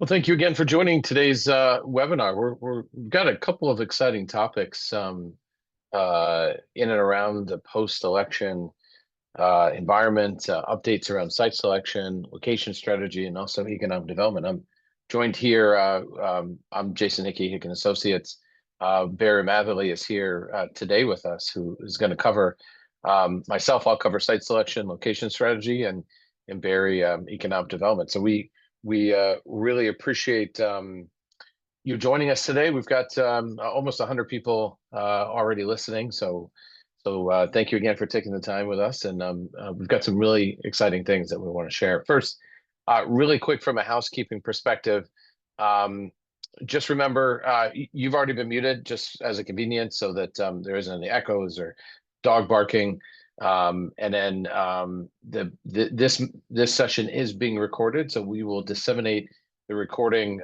Well, thank you again for joining today's webinar. We've got a couple of exciting topics in and around the post-election environment, updates around site selection, location strategy, and also economic development. I'm joined here. I'm Jason Hickey, Hickey and Associates. Barry Matherly is here today with us, who is going to cover myself. I'll cover site selection, location strategy, and Barry economic development. So we really appreciate you joining us today. We've got almost 100 people already listening, so thank you again for taking the time with us. And we've got some really exciting things that we want to share. First, really quick from a housekeeping perspective, just remember you've already been muted just as a convenience so that there isn't any echoes or dog barking. And then this session is being recorded, so we will disseminate the recording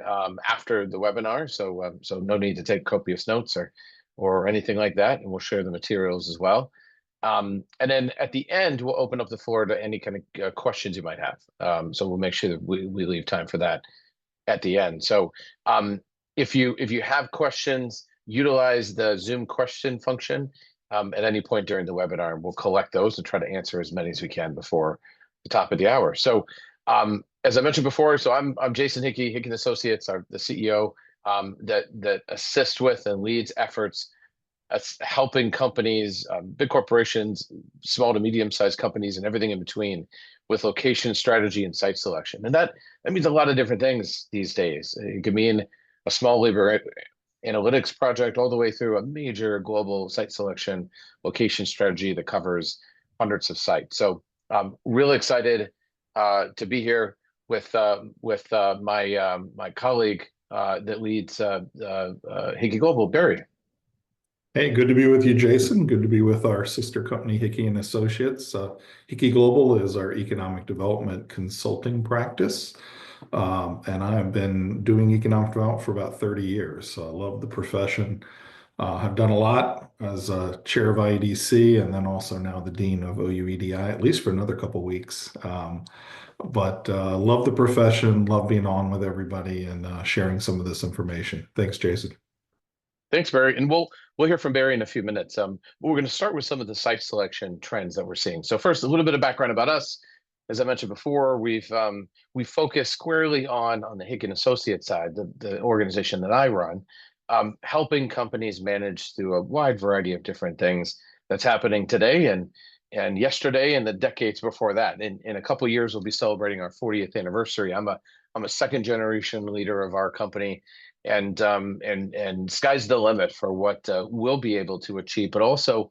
after the webinar. So no need to take copious notes or anything like that, and we'll share the materials as well. And then at the end, we'll open up the floor to any kind of questions you might have. So we'll make sure that we leave time for that at the end. So if you have questions, utilize the Zoom question function at any point during the webinar, and we'll collect those and try to answer as many as we can before the top of the hour. So as I mentioned before, so I'm Jason Hickey, Hickey and Associates, the CEO that assists with and leads efforts helping companies, big corporations, small to medium-sized companies, and everything in between with location strategy and site selection. And that means a lot of different things these days. It could mean a small labor analytics project all the way through a major global site selection location strategy that covers hundreds of sites. So I'm really excited to be here with my colleague that leads Hickey Global, Barry. Hey, good to be with you, Jason. Good to be with our sister company, Hickey and Associates. Hickey Global is our economic development consulting practice. And I've been doing economic development for about 30 years. So I love the profession. I've done a lot as chair of IEDC and then also now the dean of OUEDI, at least for another couple weeks. But love the profession, love being on with everybody and sharing some of this information. Thanks, Jason. Thanks, Barry. And we'll hear from Barry in a few minutes. We're going to start with some of the site selection trends that we're seeing. So first, a little bit of background about us. As I mentioned before, we focus squarely on the Hickey and Associates side, the organization that I run, helping companies manage through a wide variety of different things that's happening today and yesterday and the decades before that. In a couple of years, we'll be celebrating our 40th anniversary. I'm a second generation leader of our company. And sky's the limit for what we'll be able to achieve, but also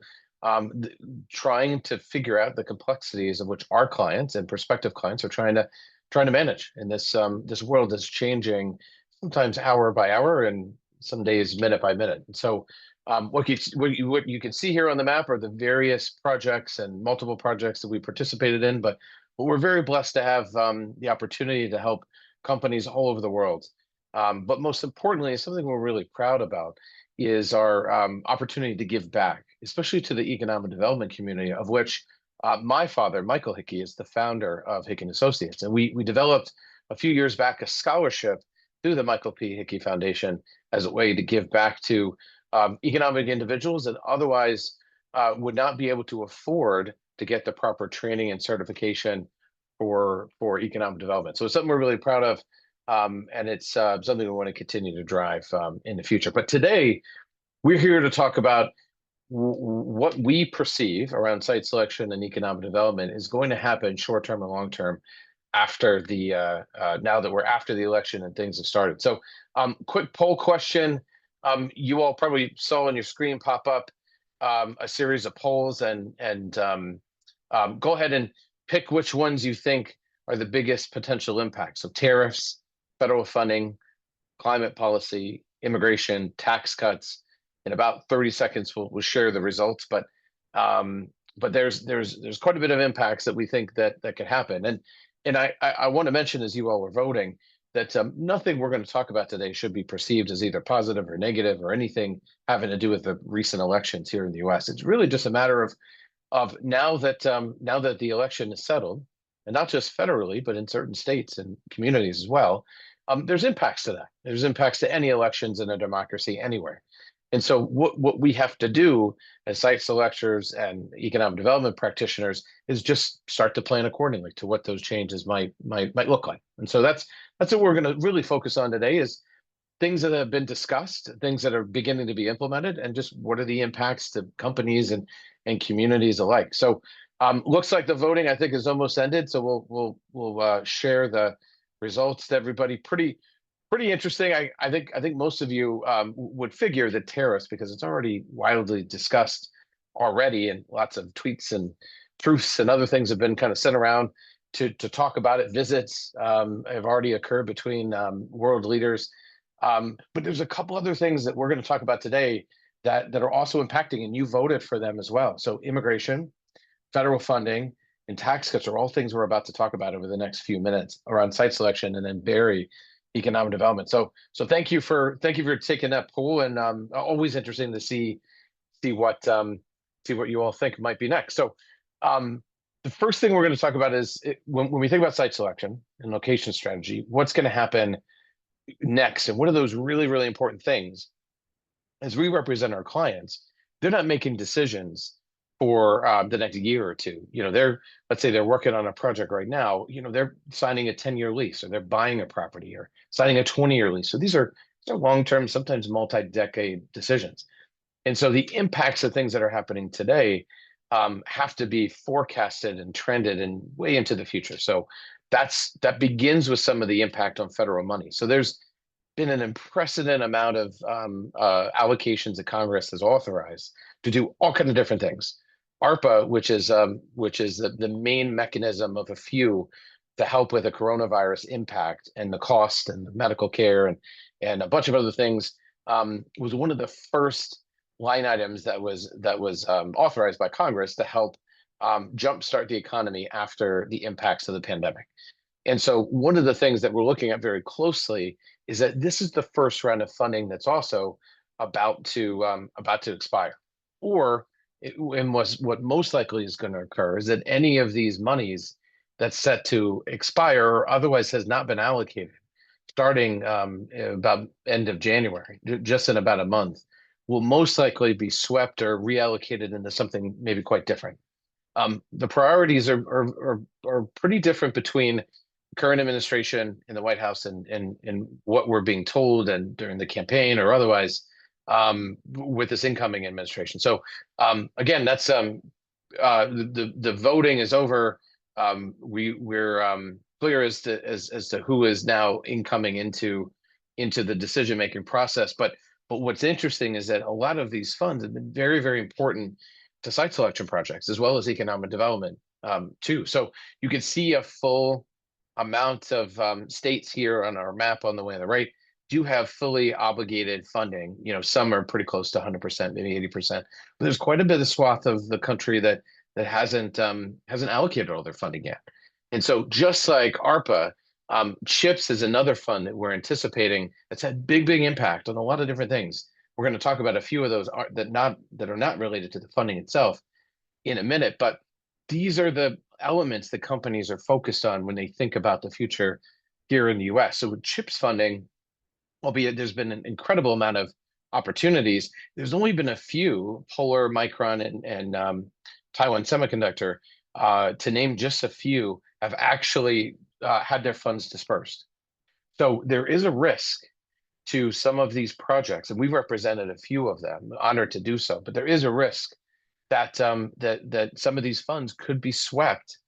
trying to figure out the complexities of which our clients and prospective clients are trying to manage in this world that's changing sometimes hour by hour and some days minute by minute. And so what you can see here on the map are the various projects and multiple projects that we participated in, but we're very blessed to have the opportunity to help companies all over the world. But most importantly, something we're really proud about is our opportunity to give back, especially to the economic development community, of which my father, Michael Hickey, is the founder of Hickey and Associates. And we developed a few years back a scholarship through the Michael P. Hickey Foundation as a way to give back to economic individuals that otherwise would not be able to afford to get the proper training and certification for economic development. So it's something we're really proud of. And it's something we want to continue to drive in the future. But today, we're here to talk about what we perceive around site selection and economic development is going to happen short-term and long-term after now that we're after the election and things have started. So quick poll question. You all probably saw on your screen pop up a series of polls and go ahead and pick which ones you think are the biggest potential impacts. So tariffs, federal funding, climate policy, immigration, tax cuts. In about 30 seconds, we'll share the results. But there's quite a bit of impacts that we think that could happen. And I want to mention, as you all are voting, that nothing we're going to talk about today should be perceived as either positive or negative or anything having to do with the recent elections here in the U.S. It's really just a matter of now that the election is settled, and not just federally, but in certain states and communities as well, there's impacts to that. There's impacts to any elections in a democracy anywhere. And so what we have to do as site selectors and economic development practitioners is just start to plan accordingly to what those changes might look like. And so that's what we're going to really focus on today is things that have been discussed, things that are beginning to be implemented, and just what are the impacts to companies and communities alike. So looks like the voting I think is almost ended. So we'll share the results to everybody. Pretty interesting. I think most of you would figure that tariffs, because it's already widely discussed already, and lots of tweets and truths and other things have been kind of sent around to talk about it. Visits have already occurred between world leaders. But there's a couple other things that we're going to talk about today that are also impacting, and you voted for them as well. So immigration, federal funding, and tax cuts are all things we're about to talk about over the next few minutes around site selection, and then Barry, economic development. So thank you for taking that poll, and always interesting to see what you all think might be next. So the first thing we're going to talk about is when we think about site selection and location strategy, what's going to happen next, and what are those really important things as we represent our clients. They're not making decisions for the next year or two. Let's say they're working on a project right now. They're signing a 10-year lease, or they're buying a property, or signing a 20-year lease. So these are long-term, sometimes multi-decade decisions. And so the impacts of things that are happening today have to be forecasted and trended and way into the future. So that begins with some of the impact on federal money. So there's been an unprecedented amount of allocations that Congress has authorized to do all kinds of different things. ARPA, which is the main mechanism of a few to help with the coronavirus impact and the cost and the medical care and a bunch of other things, was one of the first line items that was authorized by Congress to help jumpstart the economy after the impacts of the pandemic. And so one of the things that we're looking at very closely is that this is the first round of funding that's also about to expire, and what most likely is going to occur is that any of these monies that's set to expire or otherwise has not been allocated, starting about end of January, just in about a month, will most likely be swept or reallocated into something maybe quite different. The priorities are pretty different between current administration in the White House and what we're being told and during the campaign or otherwise with this incoming administration. So again, that's the voting is over. We're clear as to who is now incoming into the decision-making process. But what's interesting is that a lot of these funds have been very important to site selection projects as well as economic development too. So you can see a full amount of states here on our map on the way on the right do have fully obligated funding. Some are pretty close to 100%, maybe 80%. But there's quite a bit of swath of the country that hasn't allocated all their funding yet. And so just like ARPA, CHIPS is another fund that we're anticipating that's had big impact on a lot of different things. We're going to talk about a few of those that are not related to the funding itself in a minute, but these are the elements that companies are focused on when they think about the future here in the US. So with CHIPS funding, albeit there's been an incredible amount of opportunities, there's only been a few, Polar, Micron, and Taiwan Semiconductor, to name just a few, have actually had their funds dispersed. So there is a risk to some of these projects, and we've represented a few of them, honored to do so, but there is a risk that that some of these funds could be swept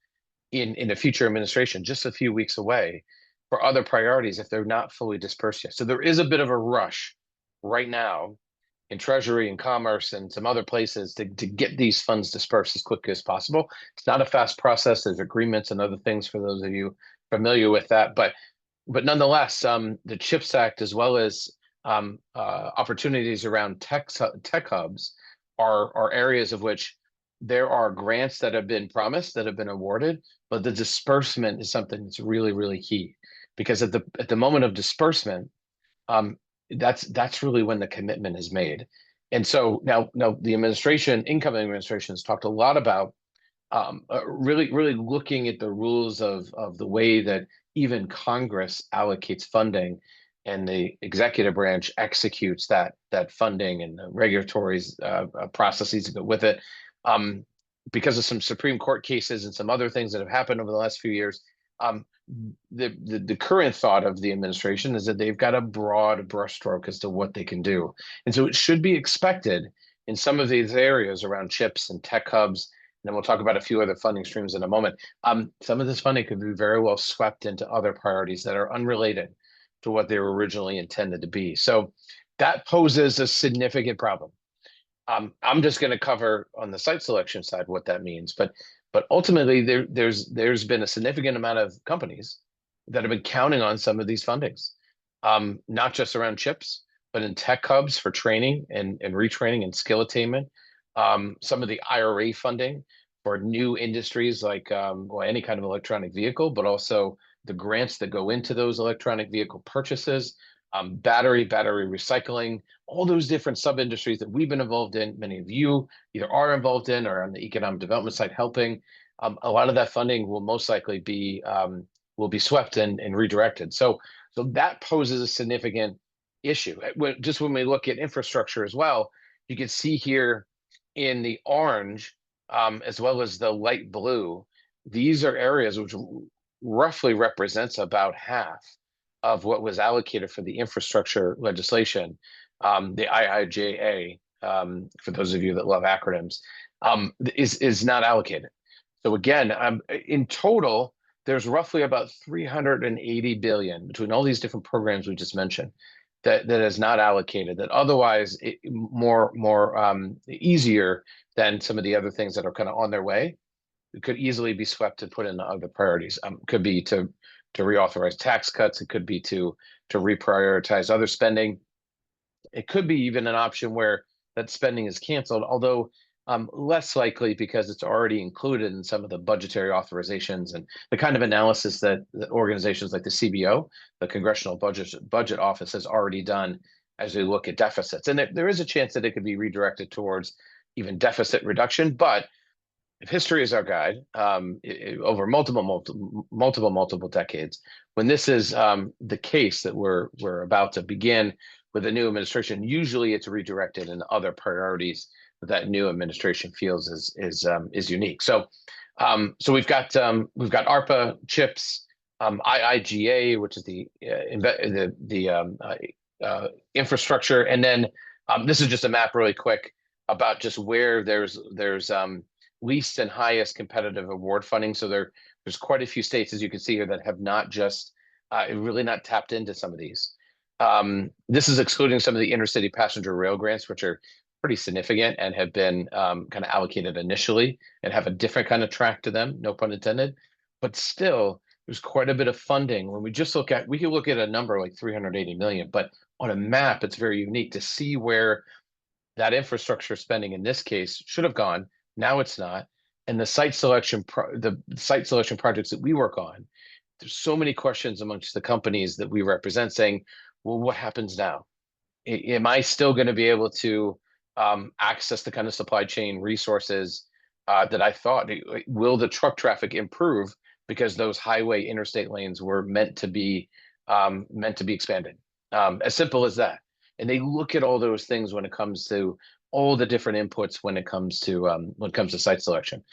in a future administration just a few weeks away for other priorities if they're not fully dispersed yet. So there is a bit of a rush right now in Treasury and Commerce and some other places to get these funds dispersed as quickly as possible. It's not a fast process. There's agreements and other things for those of you familiar with that. But nonetheless, the CHIPS Act, as well as opportunities around tech hubs, are areas of which there are grants that have been promised, that have been awarded, but the disbursement is something that's really key, because at the moment of disbursement, that's really when the commitment is made. And so now the incoming administration has talked a lot about really looking at the rules of the way that even Congress allocates funding and the executive branch executes that funding and the regulatory processes that go with it. Um, because of some Supreme Court cases and some other things that have happened over the last few years, um, the current thought of the administration is that they've got a broad brushstroke as to what they can do, and so it should be expected in some of these areas around chips and tech hubs, and then we'll talk about a few other funding streams in a moment. Some of this funding could be very well swept into other priorities that are unrelated to what they were originally intended to be. So that poses a significant problem. I'm just going to cover on the site selection side what that means, but ultimately there's been a significant amount of companies that have been counting on some of these fundings, not just around chips, but in tech hubs for training and retraining and skill attainment. Some of the IRA funding for new industries like well, any kind of electronic vehicle, but also the grants that go into those electronic vehicle purchases, battery recycling, all those different sub industries that we've been involved in. Many of you either are involved in or on the economic development side helping. A lot of that funding will most likely be will be swept and redirected. So that poses a significant issue. Just when we look at infrastructure as well, you can see here in the orange as well as the light blue, these are areas which roughly represents about half of what was allocated for the infrastructure legislation, the IIJA, for those of you that love acronyms, is not allocated. So again, in total, there's roughly about 380 billion between all these different programs we just mentioned that is not allocated. That otherwise more easier than some of the other things that are kind of on their way. It could easily be swept and put into other priorities. Could be to reauthorize tax cuts. It could be to reprioritize other spending. It could be even an option where that spending is canceled, although less likely because it's already included in some of the budgetary authorizations and the kind of analysis that organizations like the CBO, the Congressional Budget Office, has already done as we look at deficits. And there is a chance that it could be redirected towards even deficit reduction, but if history is our guide, over multiple decades, when this is the case that we're about to begin with a new administration, usually it's redirected in other priorities that new administration feels is unique. So we've got ARPA, CHIPS, IIGA, which is the infrastructure, and then this is just a map really quick about just where there's least and highest competitive award funding. So there's quite a few states, as you can see here, that have not just really not tapped into some of these. This is excluding some of the intercity passenger rail grants, which are pretty significant and have been kind of allocated initially and have a different kind of track to them, no pun intended. But still, there's quite a bit of funding. When we just we could look at a number like 380 million, but on a map, it's very unique to see where that infrastructure spending in this case should have gone. Now it's not. And the site selection projects that we work on, there's so many questions amongst the companies that we represent saying, well, what happens now? Am I still going to be able to access the kind of supply chain resources that I thought? Will the truck traffic improve because those highway interstate lanes were meant to be expanded? As simple as that. And they look at all those things when it comes to all the different inputs when it comes to site selection.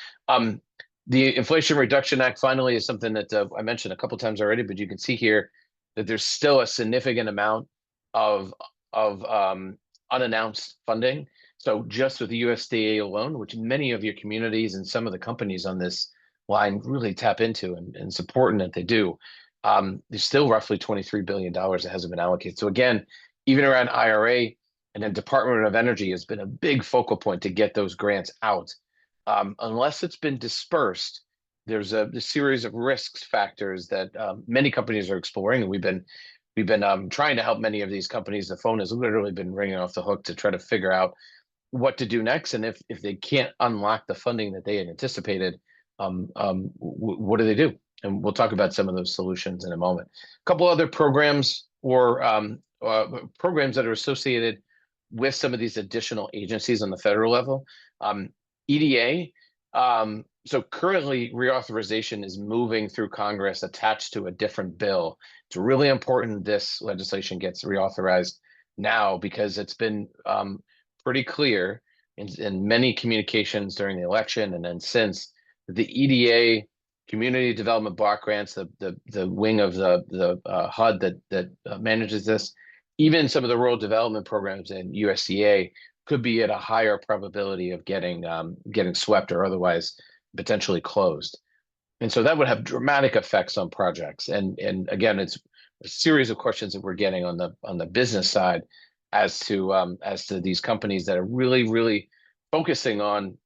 The Inflation Reduction Act finally is something that I mentioned a couple times already, but you can see here that there's still a significant amount of unannounced funding. So just with the USDA alone, which many of your communities and some of the companies on this line really tap into, and it's important that they do, there's still roughly $23 billion that hasn't been allocated. So again, even around IRA, and then Department of Energy has been a big focal point to get those grants out. Unless it's been dispersed, there's a series of risks factors that many companies are exploring, and we've been trying to help many of these companies. The phone has literally been ringing off the hook to try to figure out what to do next, and if they can't unlock the funding that they had anticipated, what do they do? And we'll talk about some of those solutions in a moment. A couple other programs or programs that are associated with some of these additional agencies on the federal level. EDA, So currently, reauthorization is moving through Congress attached to a different bill. It's really important this legislation gets reauthorized now because it's been pretty clear in many communications during the election and then since the EDA, Community Development Block Grants, the wing of the HUD that manages this, even some of the rural development programs in USDA could be at a higher probability of getting swept or otherwise potentially closed. And so that would have dramatic effects on projects. And again, it's a series of questions that we're getting on the business side as to these companies that are really focusing on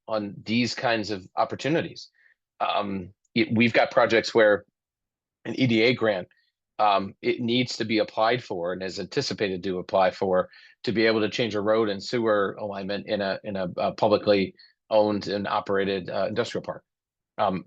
these kinds of opportunities. We've got projects where an EDA grant, it needs to be applied for and is anticipated to apply for to be able to change a road and sewer alignment in a publicly owned and operated industrial park.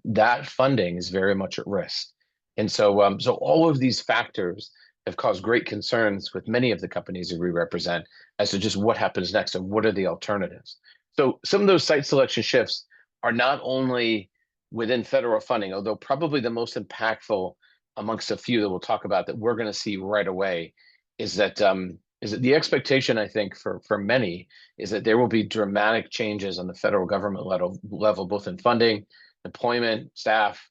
That funding is very much at risk. And so all of these factors have caused great concerns with many of the companies that we represent as to just what happens next and what are the alternatives. So some of those site selection shifts are not only within federal funding, although probably the most impactful amongst a few that we'll talk about that we're going to see right away is that the expectation, I think, for many is that there will be dramatic changes on the federal government level both in funding, employment, staff,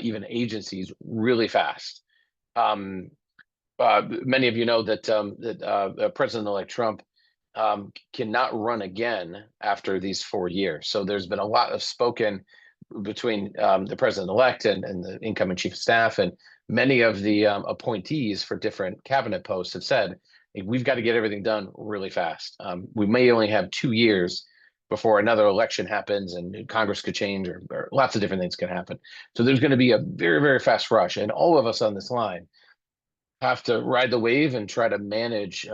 even agencies really fast. Um, Many of you know that President-elect Trump cannot run again after these 4 years. So there's been a lot of spoken between the president-elect and the incoming chief of staff, and many of the appointees for different cabinet posts have said, hey, we've got to get everything done really fast. We may only have 2 years before another election happens and Congress could change or lots of different things can happen. So there's going to be a very fast rush. And all of us on this line have to ride the wave and try to manage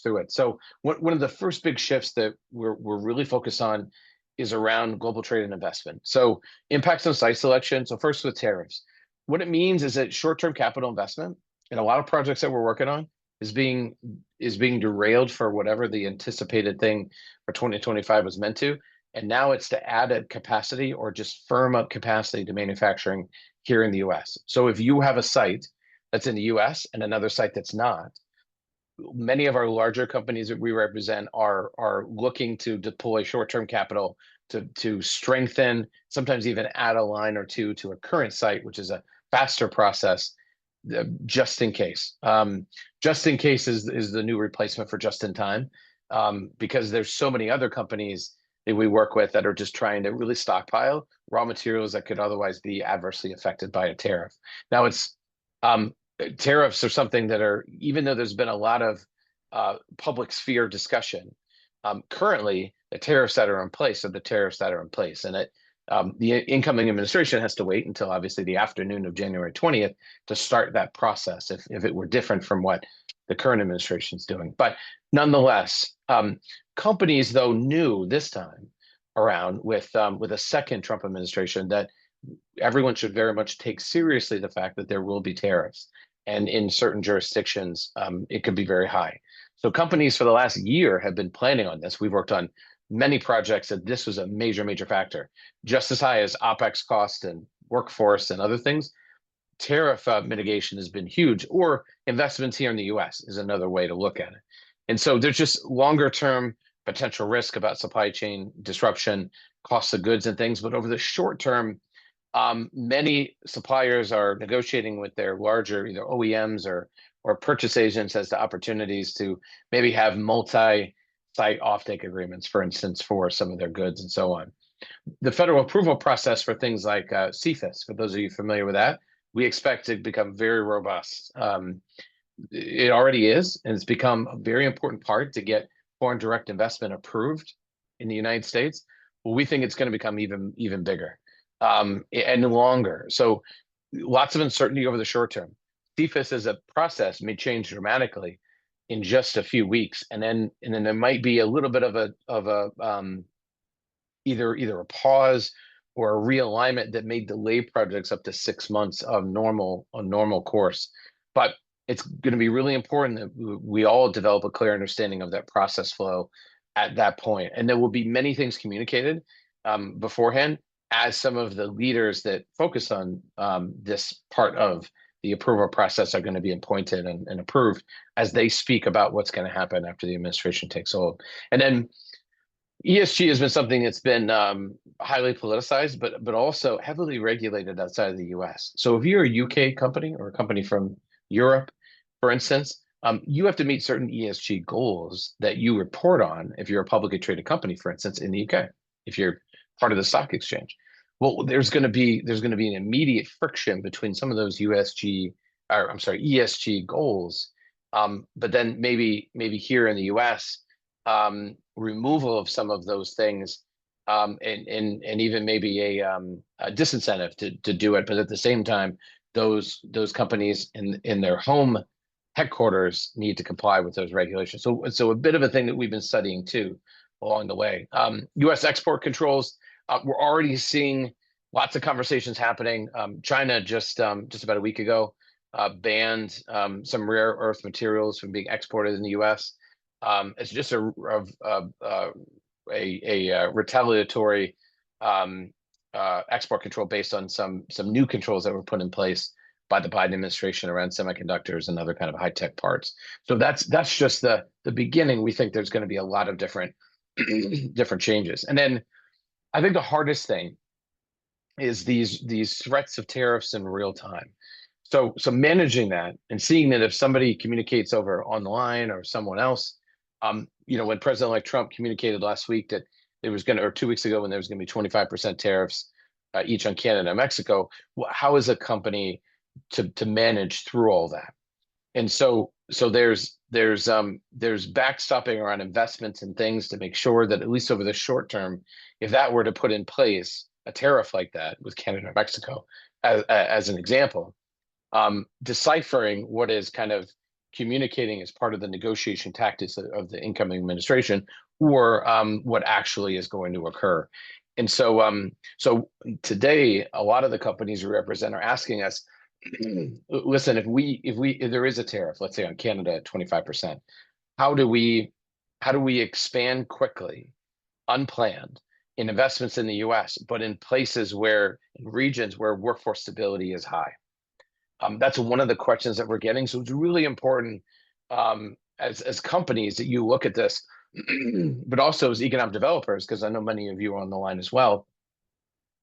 through it. So one of the first big shifts that we're really focused on is around global trade and investment. So impacts on site selection. So first with tariffs, what it means is that short-term capital investment in a lot of projects that we're working on is being derailed for whatever the anticipated thing for 2025 was meant to. And now it's to add a capacity or just firm up capacity to manufacturing here in the US. So if you have a site that's in the US and another site that's not, many of our larger companies that we represent are looking to deploy short-term capital to strengthen, sometimes even add a line or two to a current site, which is a faster process, just in case. Just in case is the new replacement for just in time, because there's so many other companies that we work with that are just trying to really stockpile raw materials that could otherwise be adversely affected by a tariff. Now it's tariffs are something that are, even though there's been a lot of public sphere discussion, currently the tariffs that are in place are the tariffs that are in place. And the incoming administration has to wait until obviously the afternoon of January 20th to start that process if it were different from what the current administration is doing. But nonetheless, companies though knew this time around with a second Trump administration that everyone should very much take seriously the fact that there will be tariffs. And in certain jurisdictions, it could be very high. So companies for the last year have been planning on this. We've worked on many projects that this was a major factor, just as high as OpEx cost and workforce and other things. Tariff mitigation has been huge, or investments here in the US is another way to look at it. And so there's just longer term potential risk about supply chain disruption, cost of goods and things. But over the short term, many suppliers are negotiating with their larger either OEMs or purchase agents as to opportunities to maybe have multi-site offtake agreements, for instance, for some of their goods and so on. The federal approval process for things like CFIUS, for those of you familiar with that, we expect to become very robust. It already is, and it's become a very important part to get foreign direct investment approved in the United States. Well, we think it's going to become even bigger and longer. So lots of uncertainty over the short term. CFIUS as a process may change dramatically in just a few weeks, and then there might be a little bit of a either a pause or a realignment that may delay projects up to 6 months of normal course. But it's going to be really important that we all develop a clear understanding of that process flow at that point. And there will be many things communicated beforehand. as some of the leaders that focus on this part of the approval process are going to be appointed and approved as they speak about what's going to happen after the administration takes hold. And then ESG has been something that's been highly politicized, but also heavily regulated outside of the US. So if you're a UK company or a company from Europe, for instance, you have to meet certain ESG goals that you report on if you're a publicly traded company, for instance, in the UK, if you're part of the stock exchange. Well, there's going to be an immediate friction between some of those ESG goals, but then maybe here in the US, removal of some of those things, and even maybe a disincentive to do it. But at the same time, those companies in their home headquarters need to comply with those regulations. So a bit of a thing that we've been studying too along the way. U.S. export controls. We're already seeing lots of conversations happening. China just about a week ago banned some rare earth materials from being exported in the U.S. It's just a retaliatory export control based on some new controls that were put in place by the Biden administration around semiconductors and other kind of high tech parts. So that's just the beginning. We think there's going to be a lot of different different changes, and then I think the hardest thing is these threats of tariffs in real time. So managing that and seeing that if somebody communicates over online or someone else, when President-elect Trump communicated last week that there was or 2 weeks ago, when there was going to be 25% tariffs each on Canada and Mexico, how is a company to manage through all that? And so there's backstopping around investments and things to make sure that at least over the short term, if that were to put in place a tariff like that with Canada and Mexico, as an example, deciphering what is kind of communicating as part of the negotiation tactics of the incoming administration, or what actually is going to occur. And so today, a lot of the companies we represent are asking us, listen, if there is a tariff, let's say on Canada at 25%, how do we expand quickly, unplanned, in investments in the US, but in places in regions where workforce stability is high? That's one of the questions that we're getting. So it's really important, as companies, that you look at this, but also as economic developers, because I know many of you are on the line as well.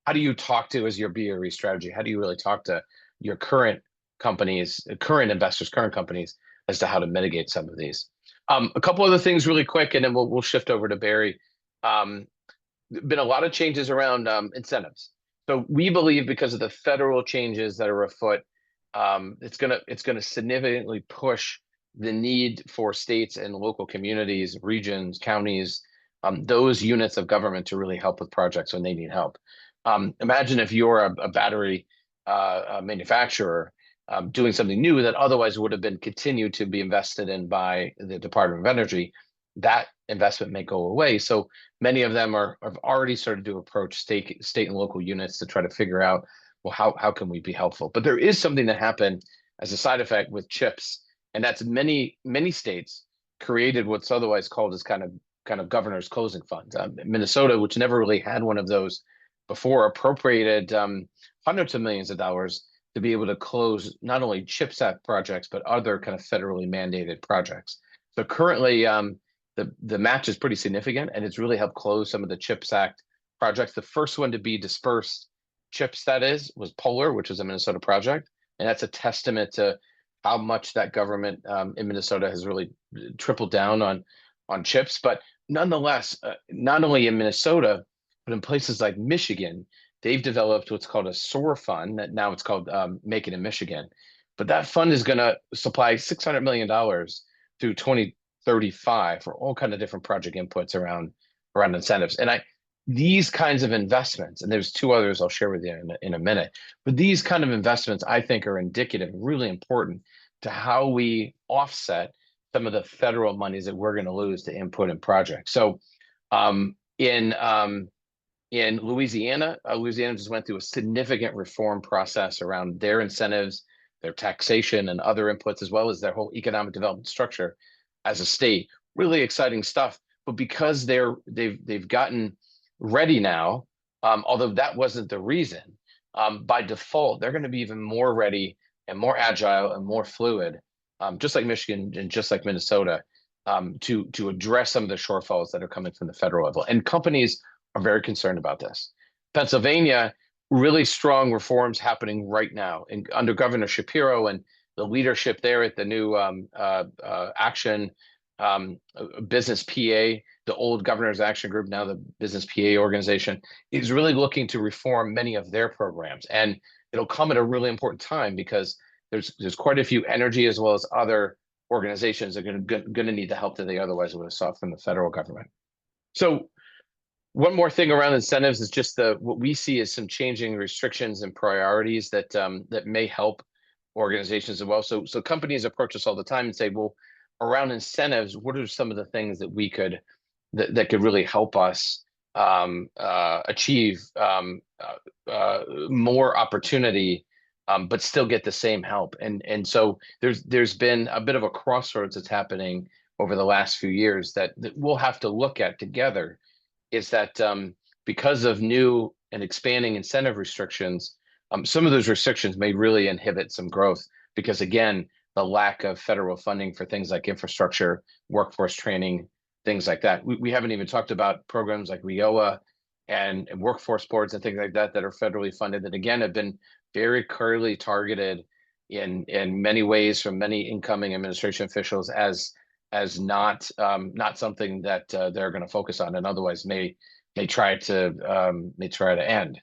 How do you talk to, as your BRE strategy, how do you really talk to your current companies, current investors, current companies, as to how to mitigate some of these? A couple other things really quick, and then we'll shift over to Barry. Been a lot of changes around incentives. So we believe, because of the federal changes that are afoot, it's gonna significantly push the need for states and local communities, regions, counties, those units of government to really help with projects when they need help. Imagine if you're a battery manufacturer doing something new that otherwise would have been continued to be invested in by the Department of Energy. That investment may go away. So many of them have already started to approach state and local units to try to figure out, well, how can we be helpful? But there is something that happened as a side effect with chips, and that's many states created what's otherwise called as kind of governor's closing funds. Minnesota, which never really had one of those before, appropriated hundreds of millions of dollars to be able to close not only CHIPS Act projects, but other kind of federally mandated projects. So currently, the match is pretty significant, and it's really helped close some of the CHIPS Act projects. The first one to be dispersed chips, that was Polar, which was a Minnesota project, and that's a testament to how much that government in Minnesota has really tripled down on chips. But nonetheless, not only in Minnesota, but in places like Michigan, they've developed what's called a SOAR fund, that now it's called Make It in Michigan. But that fund is going to supply $600 million through 2035 for all kind of different project inputs around incentives. And these kinds of investments, and there's two others I'll share with you in a minute, but these kind of investments, I think, are indicative, really important to how we offset some of the federal monies that we're going to lose to input in projects. So in Louisiana, Louisiana just went through a significant reform process around their incentives, their taxation, and other inputs, as well as their whole economic development structure as a state. Really exciting stuff. But because they've gotten ready now, although that wasn't the reason. By default, they're going to be even more ready and more agile and more fluid, just like Michigan and just like Minnesota, to address some of the shortfalls that are coming from the federal level. And companies are very concerned about this. Pennsylvania, really strong reforms happening right now, and under Governor Shapiro and the leadership there at the new Action Business PA, the old Governor's Action Group, now the Business PA organization, is really looking to reform many of their programs. And it'll come at a really important time because there's quite a few energy as well as other organizations that are going to need the help that they otherwise would have sought from the federal government. So one more thing around incentives is just what we see as some changing restrictions and priorities that may help organizations as well. So companies approach us all the time and say, well, around incentives, what are some of the things that we could that could really help us achieve more opportunity, but still get the same help. And so there's been a bit of a crossroads that's happening over the last few years that we'll have to look at together. Is that because of new and expanding incentive restrictions, some of those restrictions may really inhibit some growth because, again, the lack of federal funding for things like infrastructure, workforce training, things like that. We haven't even talked about programs like WIOA and workforce boards and things like that that are federally funded that, again, have been very clearly targeted in many ways from many incoming administration officials as not something that they're going to focus on and otherwise may try to end.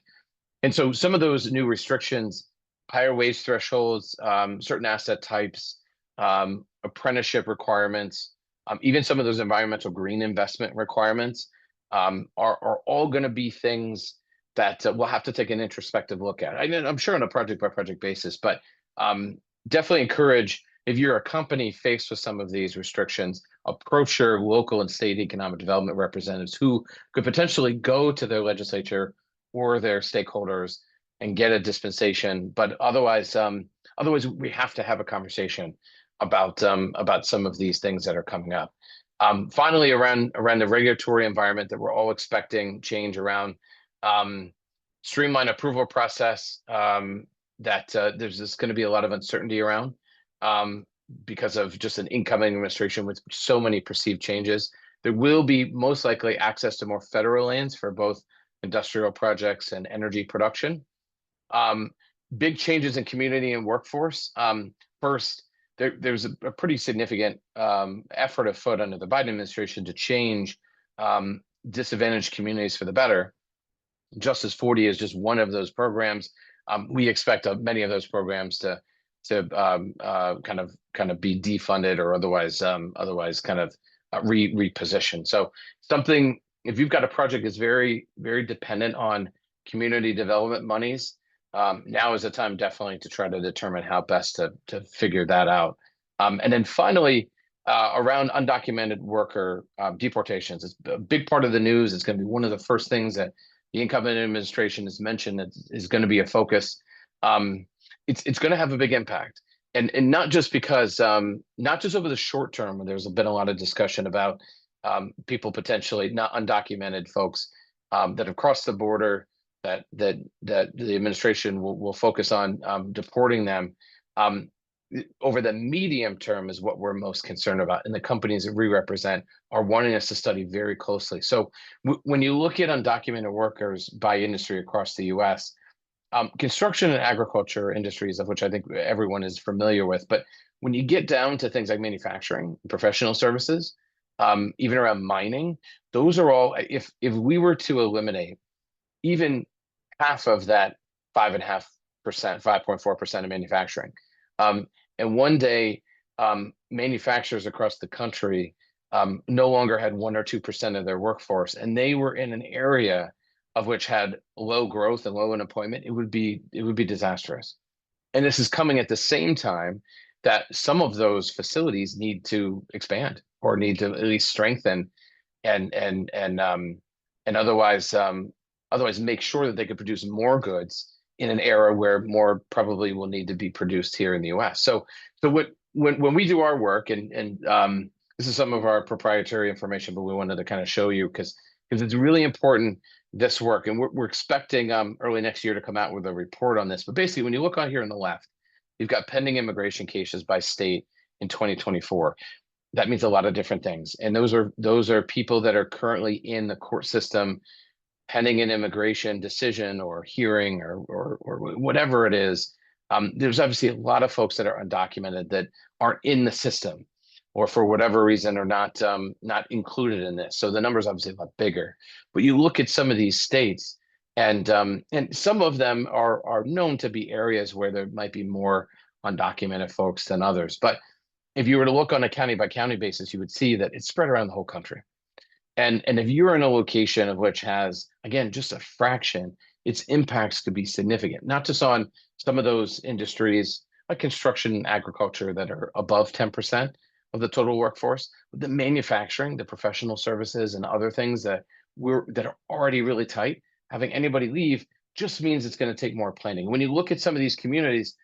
And so some of those new restrictions, higher wage thresholds, certain asset types, apprenticeship requirements, even some of those environmental green investment requirements are all going to be things that we'll have to take an introspective look at. I'm sure on a project by project basis, but definitely encourage, if you're a company faced with some of these restrictions, approach your local and state economic development representatives who could potentially go to their legislature or their stakeholders and get a dispensation. But otherwise we have to have a conversation about some of these things that are coming up. Finally, around the regulatory environment that we're all expecting change around, streamline approval process, that there's just going to be a lot of uncertainty around because of just an incoming administration with so many perceived changes. There will be most likely access to more federal lands for both industrial projects and energy production. Big changes in community and workforce. First, there's a pretty significant effort afoot under the Biden administration to change disadvantaged communities for the better. Justice 40 is just one of those programs. We expect many of those programs to kind of be defunded or otherwise kind of repositioned. So something, if you've got a project that's very, very dependent on community development monies, now is the time definitely to try to determine how best to figure that out. And then finally, around undocumented worker deportations, it's a big part of the news. It's going to be one of the first things that the incoming administration has mentioned that is going to be a focus. It's going to have a big impact, and not just because not just over the short term. When there's been a lot of discussion about people potentially not undocumented folks that have crossed the border, that the administration will focus on deporting them. Over the medium term is what we're most concerned about, and the companies that we represent are wanting us to study very closely. So when you look at undocumented workers by industry across the U.S., construction and agriculture industries, of which I think everyone is familiar with, but when you get down to things like manufacturing, professional services, even around mining, those are all, if we were to eliminate even half of that 5.5%, 5.4% of manufacturing, and one day manufacturers across the country no longer had 1 or 2% of their workforce, and they were in an area of which had low growth and low unemployment, it would be disastrous. And this is coming at the same time that some of those facilities need to expand or need to at least strengthen and otherwise make sure that they could produce more goods in an era where more probably will need to be produced here in the US. So when we do our work, and this is some of our proprietary information, but we wanted to kind of show you because because it's really important, this work. And we're expecting early next year to come out with a report on this. But basically, when you look on here on the left, you've got pending immigration cases by state in 2024. That means a lot of different things. And those are people that are currently in the court system pending an immigration decision or hearing or whatever it is. There's obviously a lot of folks that are undocumented that aren't in the system, or for whatever reason are not included in this. So the number is obviously a lot bigger. But you look at some of these states, and some of them are known to be areas where there might be more undocumented folks than others. But if you were to look on a county by county basis, you would see that it's spread around the whole country. And if you're in a location of which has, again, just a fraction, its impacts could be significant, not just on some of those industries like construction and agriculture that are above 10% of the total workforce, but the manufacturing, the professional services, and other things that are already really tight. Having anybody leave just means it's going to take more planning. When you look at some of these communities,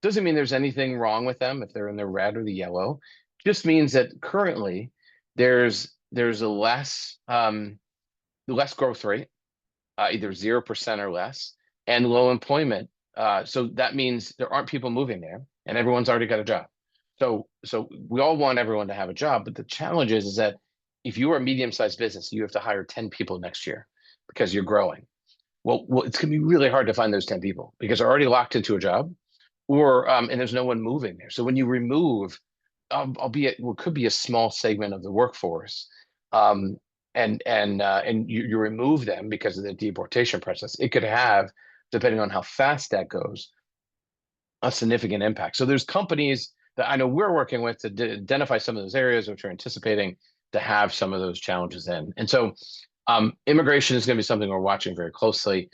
doesn't mean there's anything wrong with them if they're in the red or the yellow. Just means that currently there's a less growth rate, either 0% or less, and low employment. So that means there aren't people moving there, and everyone's already got a job. So we all want everyone to have a job, but the challenge is that if you are a medium-sized business, you have to hire 10 people next year because you're growing. Well, it's going to be really hard to find those 10 people because they're already locked into a job, or and there's no one moving there. So when you remove, albeit what could be a small segment of the workforce, um, and you remove them because of the deportation process, it could have, depending on how fast that goes, a significant impact. So there's companies that I know we're working with to identify some of those areas which are anticipating to have some of those challenges in. And so immigration is going to be something we're watching very closely.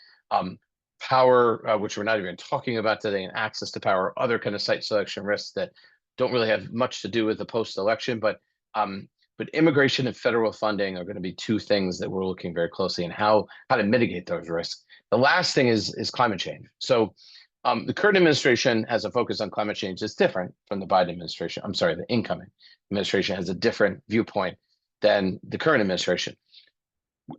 Power, which we're not even talking about today, and access to power, other kind of site selection risks that don't really have much to do with the post-election, but immigration and federal funding are going to be two things that we're looking very closely and how to mitigate those risks. The last thing is climate change. So the current administration has a focus on climate change that's different from the Biden administration. I'm sorry, the incoming administration has a different viewpoint than the current administration.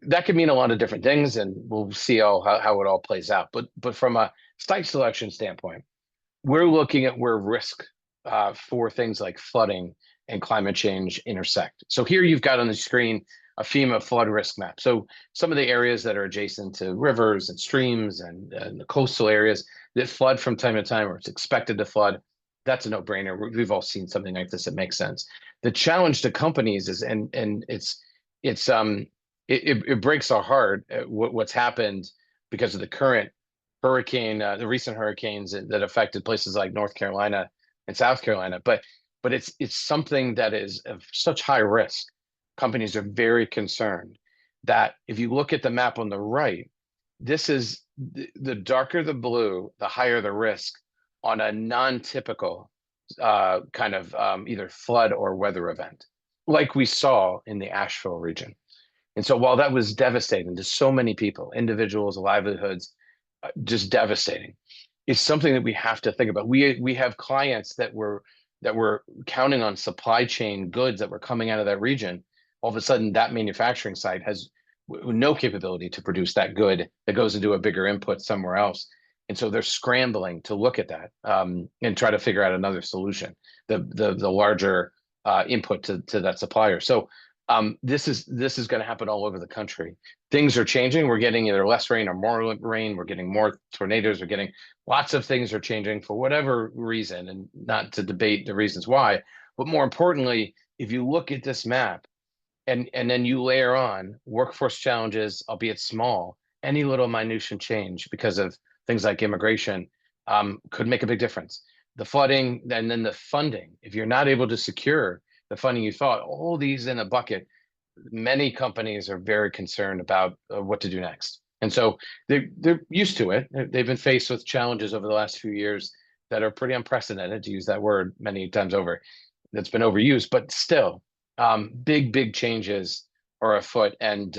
That could mean a lot of different things, and we'll see how it all plays out. But from a site selection standpoint, we're looking at where risk for things like flooding and climate change intersect. So here you've got on the screen a FEMA flood risk map. So some of the areas that are adjacent to rivers and streams and the coastal areas that flood from time to time, or it's expected to flood, that's a no-brainer. We've all seen something like this. It makes sense. The challenge to companies is, and it breaks our heart what's happened because of the current hurricane, the recent hurricanes that affected places like North Carolina and South Carolina. But it's something that is of such high risk. Companies are very concerned that if you look at the map on the right, this is the darker the blue, the higher the risk on a non-typical kind of either flood or weather event, like we saw in the Asheville region. And so while that was devastating to so many people, individuals, livelihoods, just devastating, it's something that we have to think about. We have clients that were counting on supply chain goods that were coming out of that region. All of a sudden, that manufacturing site has no capability to produce that good that goes into a bigger input somewhere else. And so they're scrambling to look at that and try to figure out another solution, the larger input to that supplier. So this is going to happen all over the country. Things are changing. We're getting either less rain or more rain. We're getting more tornadoes. We're getting lots of things are changing for whatever reason, and not to debate the reasons why. But more importantly, if you look at this map and then you layer on workforce challenges, albeit small, any little minutia change because of things like immigration could make a big difference. The flooding and then the funding, if you're not able to secure the funding you thought, all these in a bucket, many companies are very concerned about what to do next. And so they're used to it. They've been faced with challenges over the last few years that are pretty unprecedented, to use that word many times over. That's been overused, but still, big changes are afoot, and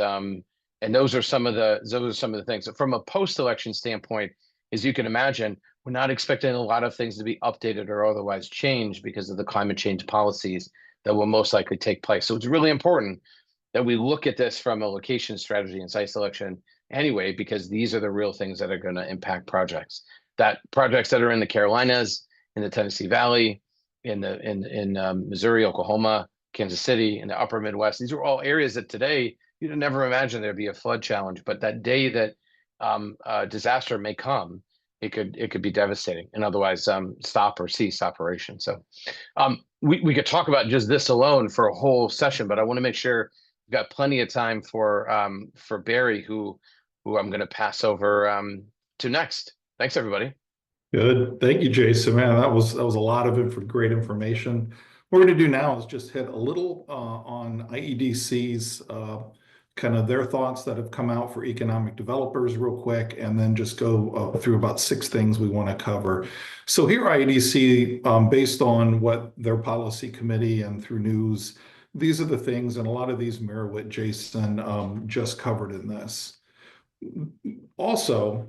those are some of the things. From a post-election standpoint, as you can imagine, we're not expecting a lot of things to be updated or otherwise changed because of the climate change policies that will most likely take place. So it's really important that we look at this from a location strategy and site selection anyway, because these are the real things that are going to impact projects. That projects that are in the Carolinas, in the Tennessee Valley, in Missouri, Oklahoma, Kansas City, in the upper Midwest. These are all areas that today you'd never imagine there'd be a flood challenge, but that day that disaster may come, it could be devastating and otherwise stop or cease operation. So we could talk about just this alone for a whole session, but I want to make sure we've got plenty of time for Barry, who I'm going to pass over to next. Thanks, everybody. Good. Thank you, Jason. Man, that was a lot of great information. What we're going to do now is just hit a little on IEDC's kind of their thoughts that have come out for economic developers real quick, and then just go through about 6 things we want to cover. So here, IEDC, based on what their policy committee and through news, these are the things, and a lot of these mirror what Jason just covered in this. Also,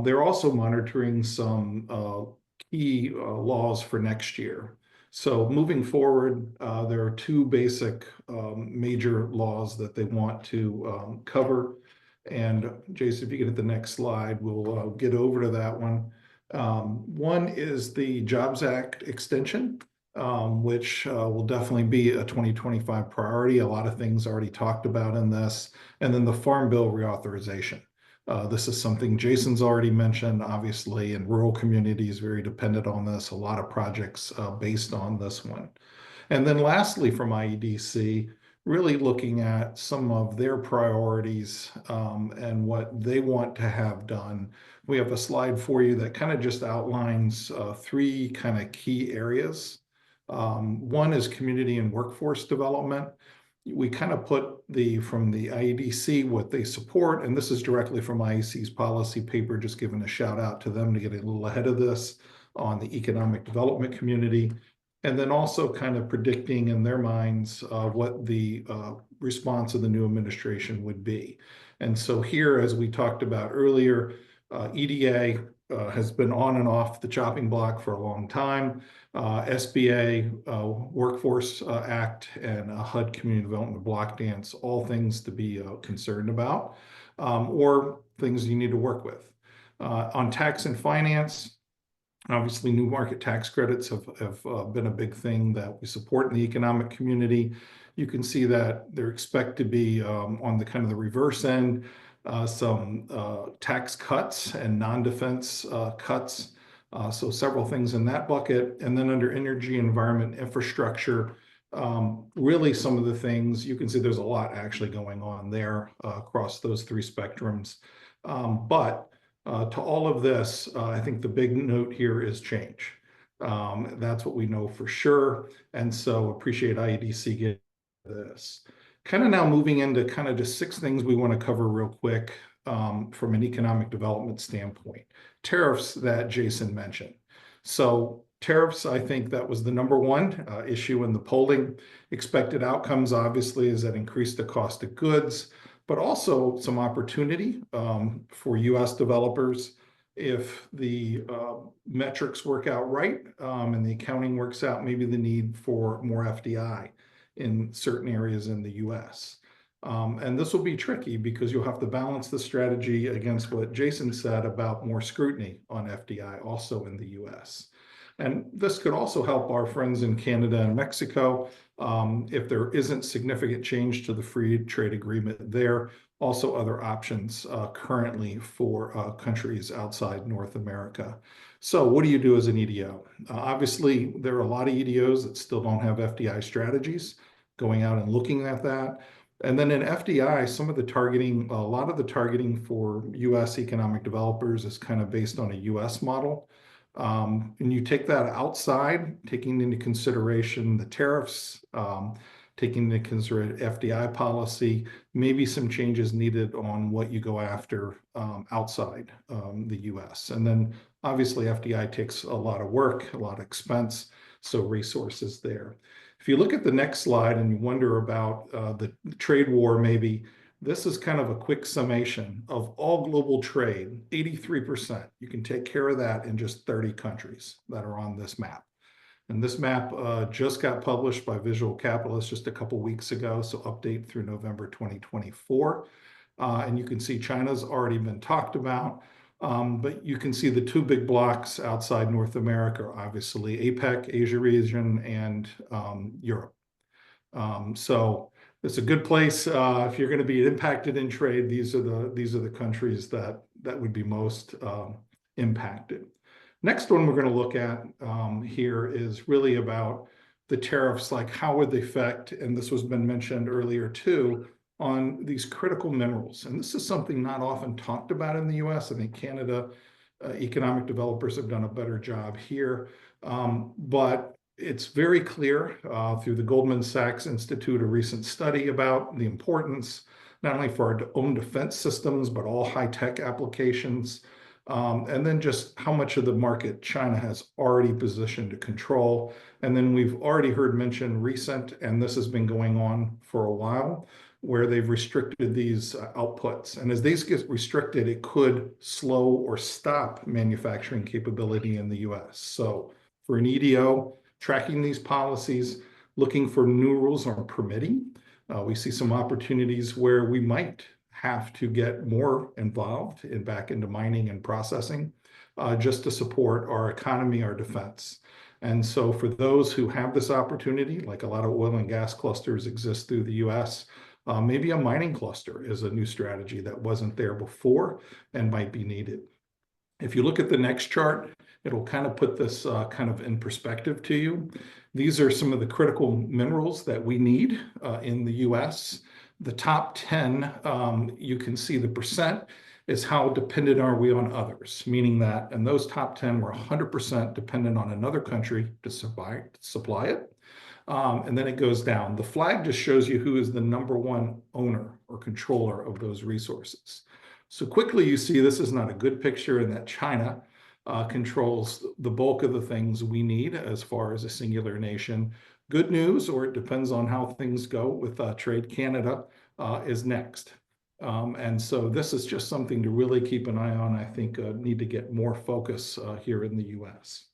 they're also monitoring some key laws for next year. So moving forward, there are 2 basic major laws that they want to cover. And Jason, if you get at the next slide, we'll get over to that one. One is the Jobs Act extension, which will definitely be a 2025 priority. A lot of things already talked about in this. And then the Farm Bill reauthorization. This is something Jason's already mentioned, obviously, and rural communities very dependent on this. A lot of projects based on this one. And then lastly, from IEDC, really looking at some of their priorities and what they want to have done. We have a slide for you that kind of just outlines 3 kind of key areas. One is community and workforce development. We kind of put from the IEDC what they support, and this is directly from IEC's policy paper, just giving a shout out to them to get a little ahead of this on the economic development community. And then also kind of predicting in their minds what the response of the new administration would be. And so here, as we talked about earlier, EDA has been on and off the chopping block for a long time. SBA, Workforce Act, and HUD Community Development Block Dance, all things to be concerned about, or things you need to work with. On tax and finance, obviously, new market tax credits have been a big thing that we support in the economic community. You can see that they're expected to be on the kind of the reverse end, some tax cuts and non-defense cuts. So several things in that bucket. And then under energy, environment, infrastructure, really some of the things, you can see there's a lot actually going on there across those 3 spectrums. But to all of this, I think the big note here is change. That's what we know for sure. And so appreciate IEDC getting this. Kind of now moving into kind of just 6 things we want to cover real quick from an economic development standpoint. Tariffs that Jason mentioned. So tariffs, I think that was the #1 issue in the polling. Expected outcomes, obviously, is that increased the cost of goods, but also some opportunity for U.S. developers if the metrics work out right and the accounting works out, maybe the need for more FDI in certain areas in the U.S. And this will be tricky because you'll have to balance the strategy against what Jason said about more scrutiny on FDI also in the U.S. And this could also help our friends in Canada and Mexico if there isn't significant change to the free trade agreement there. Also other options currently for countries outside North America. So what do you do as an EDO? Obviously, there are a lot of EDOs that still don't have FDI strategies, going out and looking at that. And then in FDI, a lot of the targeting for US economic developers is kind of based on a US model. And you take that outside, taking into consideration the tariffs, taking into consideration FDI policy, maybe some changes needed on what you go after outside the US. And then obviously FDI takes a lot of work, a lot of expense, so resources there. If you look at the next slide and you wonder about the trade war, maybe this is kind of a quick summation of all global trade, 83%. You can take care of that in just 30 countries that are on this map. And this map just got published by Visual Capitalist just a couple weeks ago, so update through November 2024. And you can see China's already been talked about, but you can see the two big blocks outside North America are obviously APEC, Asia region, and Europe. So it's a good place if you're going to be impacted in trade. These are the countries that would be most impacted. Next one we're going to look at here is really about the tariffs, like how would they affect, and this was been mentioned earlier too, on these critical minerals. And this is something not often talked about in the US. I think Canada economic developers have done a better job here. But it's very clear through the Goldman Sachs Institute, a recent study about the importance not only for our own defense systems, but all high-tech applications. And then just how much of the market China has already positioned to control. And then we've already heard mention recent, and this has been going on for a while, where they've restricted these outputs. And as these get restricted, it could slow or stop manufacturing capability in the US. So for an EDO, tracking these policies, looking for new rules on permitting, we see some opportunities where we might have to get more involved back into mining and processing just to support our economy, our defense. And so for those who have this opportunity, like a lot of oil and gas clusters exist through the US, maybe a mining cluster is a new strategy that wasn't there before and might be needed. If you look at the next chart, it'll kind of put this kind of in perspective to you. These are some of the critical minerals that we need in the US. The top 10, you can see the percent is how dependent are we on others, meaning that in those top 10, we're 100% dependent on another country to supply it. And then it goes down. The flag just shows you who is the number one owner or controller of those resources. So quickly you see this is not a good picture, and that China controls the bulk of the things we need as far as a singular nation. Good news, or it depends on how things go with trade, Canada is next. And so this is just something to really keep an eye on. I think need to get more focus here in the US.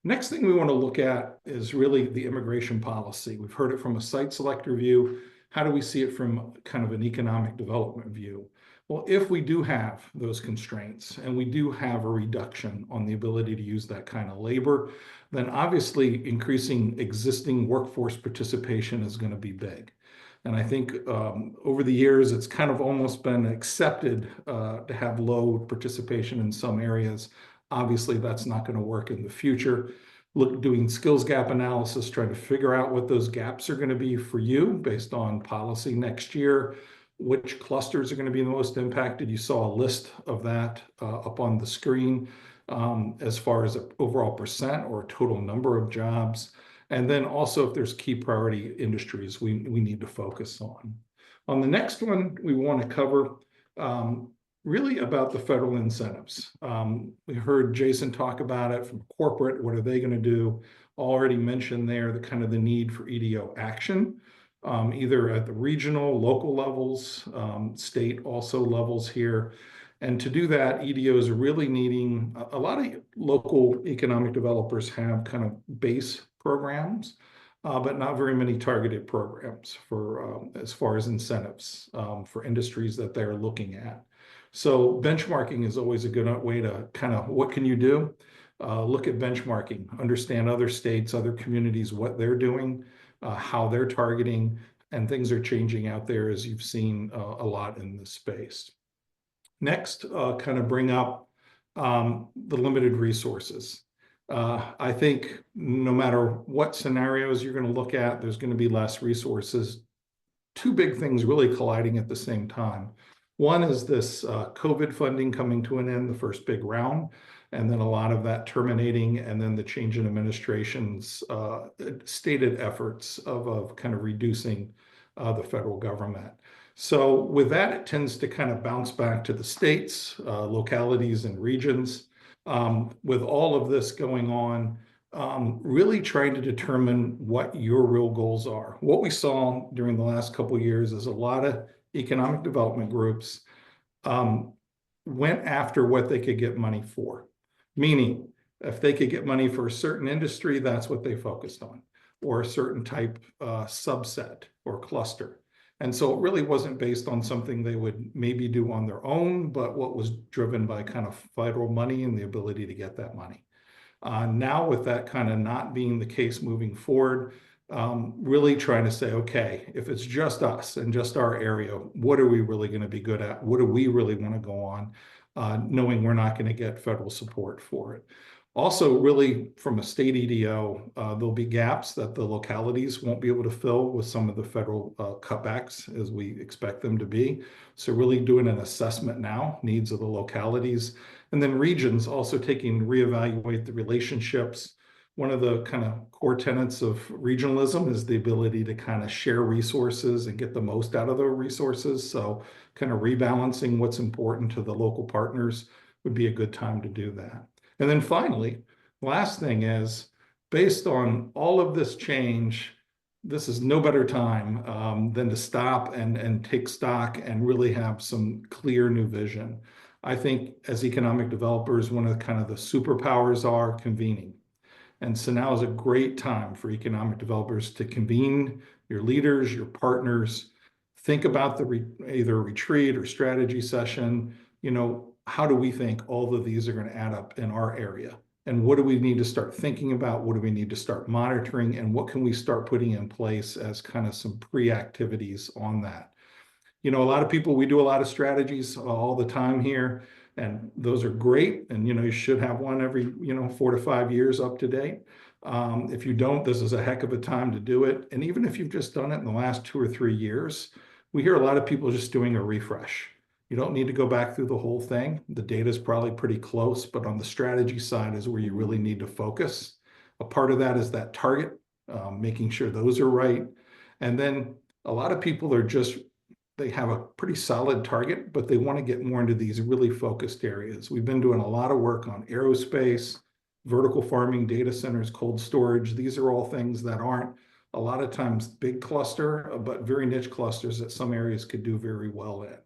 Next thing we want to look at is really the immigration policy. We've heard it from a site selector view. How do we see it from kind of an economic development view? Well, if we do have those constraints and we do have a reduction on the ability to use that kind of labor, then obviously increasing existing workforce participation is going to be big. And I think over the years, it's kind of almost been accepted to have low participation in some areas. Obviously, that's not going to work in the future. Doing skills gap analysis, trying to figure out what those gaps are going to be for you based on policy next year, which clusters are going to be the most impacted. You saw a list of that up on the screen as far as overall percent or total number of jobs. And then also if there's key priority industries we need to focus on. On the next one, we want to cover really about the federal incentives. We heard Jason talk about it from corporate. What are they going to do? Already mentioned there the kind of the need for EDO action, either at the regional, local levels, state also levels here. And to do that, EDOs are really needing, a lot of local economic developers have kind of base programs, but not very many targeted programs for as far as incentives for industries that they're looking at. So benchmarking is always a good way to kind of, what can you do? Look at benchmarking, understand other states, other communities, what they're doing, how they're targeting, and things are changing out there as you've seen a lot in this space. Next, kind of bring up the limited resources. I think no matter what scenarios you're going to look at, there's going to be less resources. Two big things really colliding at the same time. One is this COVID funding coming to an end, the first big round, and then a lot of that terminating, and then the change in administration's stated efforts of kind of reducing the federal government. So with that, it tends to kind of bounce back to the states, localities, and regions. With all of this going on, really trying to determine what your real goals are. What we saw during the last couple of years is a lot of economic development groups went after what they could get money for. Meaning, If they could get money for a certain industry, that's what they focused on, or a certain type subset or cluster. And so it really wasn't based on something they would maybe do on their own, but what was driven by kind of federal money and the ability to get that money. Now, with that kind of not being the case moving forward, really trying to say, okay, if it's just us and just our area, what are we really going to be good at? What do we really want to go on, knowing we're not going to get federal support for it? Also, really, from a state EDO, there'll be gaps that the localities won't be able to fill with some of the federal cutbacks as we expect them to be. So really doing an assessment now, needs of the localities, and then regions also reevaluate the relationships. One of the kind of core tenets of regionalism is the ability to kind of share resources and get the most out of the resources. So kind of rebalancing what's important to the local partners would be a good time to do that. And then finally, last thing is, based on all of this change, this is no better time than to stop and take stock and really have some clear new vision. I think as economic developers, one of the kind of the superpowers are convening. And so now is a great time for economic developers to convene your leaders, your partners, think about either retreat or strategy session. How do we think all of these are going to add up in our area? And what do we need to start thinking about? What do we need to start monitoring? And what can we start putting in place as kind of some pre-activities on that? A lot of people, we do a lot of strategies all the time here, and those are great. And, you should have one every, 4 to 5 years up to date. If you don't, this is a heck of a time to do it. And even if you've just done it in the last 2 or 3 years, we hear a lot of people just doing a refresh. You don't need to go back through the whole thing. The data is probably pretty close, but on the strategy side is where you really need to focus. A part of that is that target, making sure those are right. And then a lot of people they have a pretty solid target, but they want to get more into these really focused areas. We've been doing a lot of work on aerospace, vertical farming, data centers, cold storage. These are all things that aren't a lot of times big cluster, but very niche clusters that some areas could do very well in.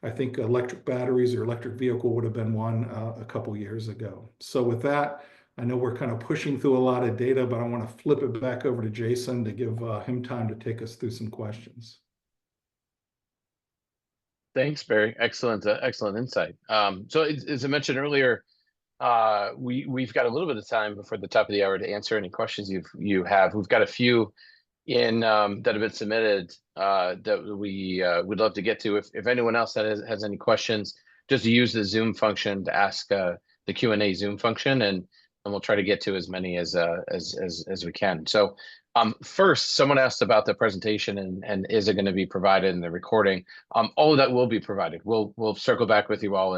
I think electric batteries or electric vehicle would have been one a couple years ago. So with that, I know we're kind of pushing through a lot of data, but I want to flip it back over to Jason to give him time to take us through some questions. Thanks, Barry. Excellent, excellent insight. So as I mentioned earlier, we've got a little bit of time before the top of the hour to answer any questions you have. We've got a few in that have been submitted that we would love to get to. If anyone else that has any questions, just use the Zoom function to ask the Q&A Zoom function, and we'll try to get to as many as we can. So first, someone asked about the presentation and is it going to be provided in the recording? All of that will be provided. We'll circle back with you all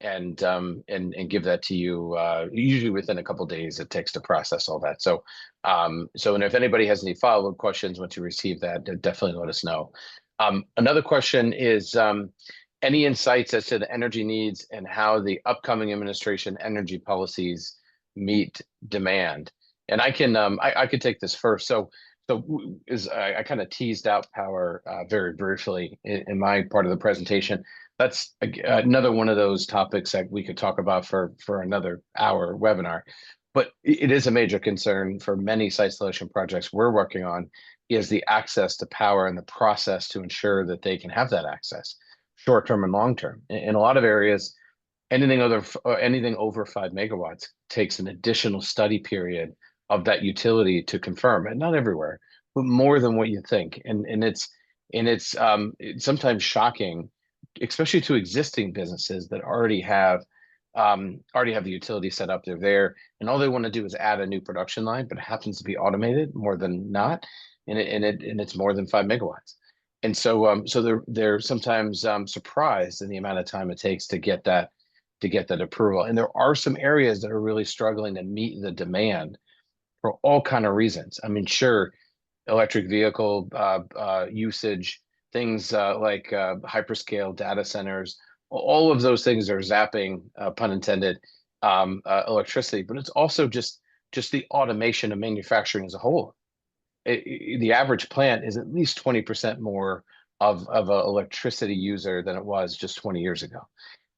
and give that to you usually within a couple of days. It takes to process all that. So and if anybody has any follow-up questions once you receive that, definitely let us know. Another question is any insights as to the energy needs and how the upcoming administration energy policies meet demand? And I can I could take this first. So I kind of teased out power very briefly in my part of the presentation. That's another one of those topics that we could talk about for another hour webinar. But it is a major concern for many site selection projects we're working on, is the access to power and the process to ensure that they can have that access, short term and long term. In a lot of areas, anything over 5 megawatts takes an additional study period of that utility to confirm, and not everywhere, but more than what you think. And it's sometimes shocking, especially to existing businesses that already have the utility set up. They're there, and all they want to do is add a new production line, but it happens to be automated more than not, and it's more than 5 megawatts. And so they're sometimes surprised in the amount of time it takes to get that approval. And there are some areas that are really struggling to meet the demand for all kind of reasons. I mean, sure, electric vehicle usage, things like hyperscale data centers, all of those things are zapping, pun intended, electricity. But it's also just the automation of manufacturing as a whole. The average plant is at least 20% more of an electricity user than it was just 20 years ago.